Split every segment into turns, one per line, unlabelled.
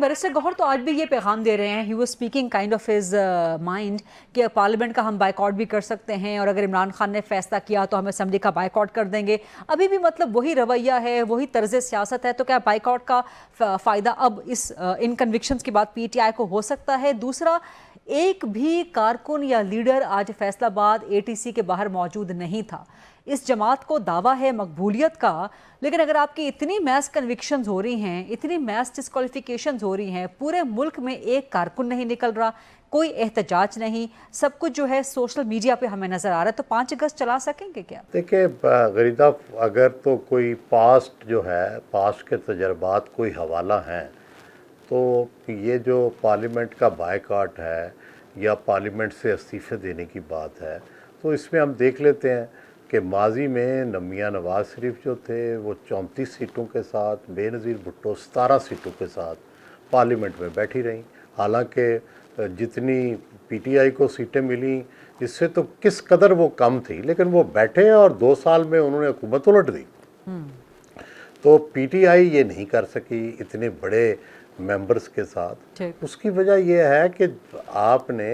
Barrister Gauhar तो आज भी ये पैगाम दे रहे हैं, he was speaking kind of his mind कि पार्लियामेंट का हम बाइकआउट भी कर सकते हैं और अगर इमरान खान ने फैसला किया तो हम असेंबली का बाइकआउट कर देंगे। अभी भी मतलब वही रवैया है, वही तर्ज सियासत है, तो क्या बाइकआउट का फ़ायदा अब इस इन कन्विक्शंस के बाद पीटीआई को हो सकता है? दूसरा, एक भी कारकुन या लीडर आज फैसलाबाद एटीसी के बाहर मौजूद नहीं था। इस जमात को दावा है मकबूलियत का, लेकिन अगर आपकी इतनी मैस कन्विक्शंस हो रही हैं, इतनी मैस डिस्क्वालिफिकेशंस हो रही हैं, पूरे मुल्क में एक कारकुन नहीं निकल रहा, कोई एहतजाज नहीं, सब कुछ जो है सोशल मीडिया पे हमें नज़र आ रहा है, तो 5 अगस्त चला सकेंगे क्या?
देखिए गरीदा, अगर तो कोई पास्ट जो है, पास्ट के तजर्बात कोई हवाला हैं, तो ये जो पार्लियामेंट का बायकॉट है या पार्लियामेंट से इस्तीफ़े देने की बात है, तो इसमें हम देख लेते हैं कि माजी में मियां नवाज़ शरीफ जो थे वो 34 सीटों के साथ, बेनज़ीर भुट्टो 17 सीटों के साथ पार्लियामेंट में बैठी रहीं। हालांकि जितनी पीटीआई को सीटें मिली, इससे तो किस कदर वो कम थी, लेकिन वो बैठे और 2 साल में उन्होंने हुकूमत उलट दी। तो पीटीआई ये नहीं कर सकी इतने बड़े मेंबर्स के साथ। उसकी वजह यह है कि आपने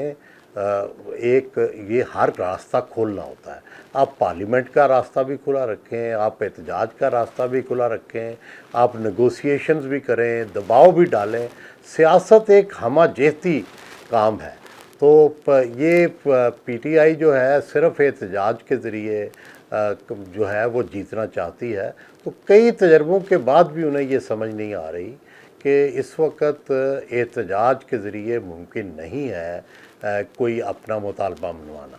एक ये हर रास्ता खोलना होता है। आप पार्लियामेंट का रास्ता भी खुला रखें, आप एहतजाज का रास्ता भी खुला रखें, आप नेगोशिएशंस भी करें, दबाव भी डालें। सियासत एक हमाजहती काम है। तो ये पीटीआई जो है सिर्फ एहतजाज के ज़रिए जो है वो जीतना चाहती है। तो कई तजर्बों के बाद भी उन्हें ये समझ नहीं आ रही कि इस वक्त एहतजाज के ज़रिए मुमकिन नहीं है कोई अपना मुतालबा मनवाना।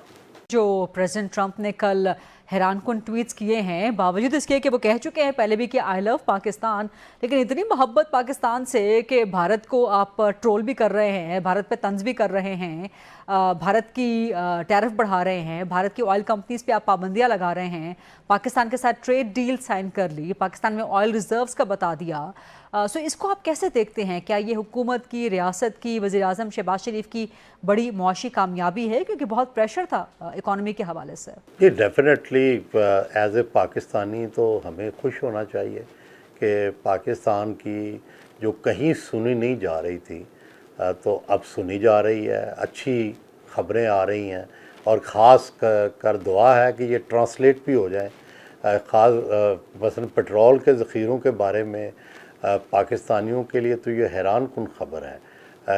जो प्रेसिडेंट ट्रंप ने कल हैरानकुन ट्वीट्स किए हैं, बावजूद इसके कि वो कह चुके हैं पहले भी कि आई लव पाकिस्तान, लेकिन इतनी मोहब्बत पाकिस्तान से कि भारत को आप ट्रोल भी कर रहे हैं, भारत पे तंज भी कर रहे हैं, भारत की टैरिफ बढ़ा रहे हैं, भारत की ऑयल कंपनीज पे आप पाबंदियां लगा रहे हैं, पाकिस्तान के साथ ट्रेड डील साइन कर ली, पाकिस्तान में ऑयल रिजर्व्स का बता दिया। सो इसको आप कैसे देखते हैं? क्या ये हुकूमत की, रियासत की, वज़ीर-ए-आज़म शहबाज शरीफ की बड़ी मुआशी कामयाबी है, क्योंकि बहुत प्रेशर था इकॉनमी के हवाले से?
ये डेफिनेटली एज ए पाकिस्तानी तो हमें खुश होना चाहिए कि पाकिस्तान की जो कहीं सुनी नहीं जा रही थी तो अब सुनी जा रही है, अच्छी ख़बरें आ रही हैं, और ख़ास कर दुआ है कि ये ट्रांसलेट भी हो जाए। ख़ास मसलन पेट्रोल के ज़ख़ीरों के बारे में पाकिस्तानियों के लिए तो ये हैरानकुन ख़बर है,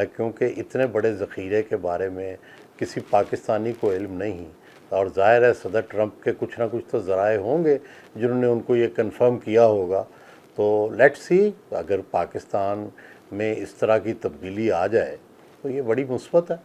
क्योंकि इतने बड़े ज़ख़ीरे के बारे में किसी पाकिस्तानी को इल्म नहीं, और ज़ाहिर है सदर ट्रंप के कुछ ना कुछ तो ज़राए होंगे जिन्होंने उनको ये कंफर्म किया होगा। तो लेट्स सी, अगर पाकिस्तान में इस तरह की तब्दीली आ जाए तो ये बड़ी मुस्बत है।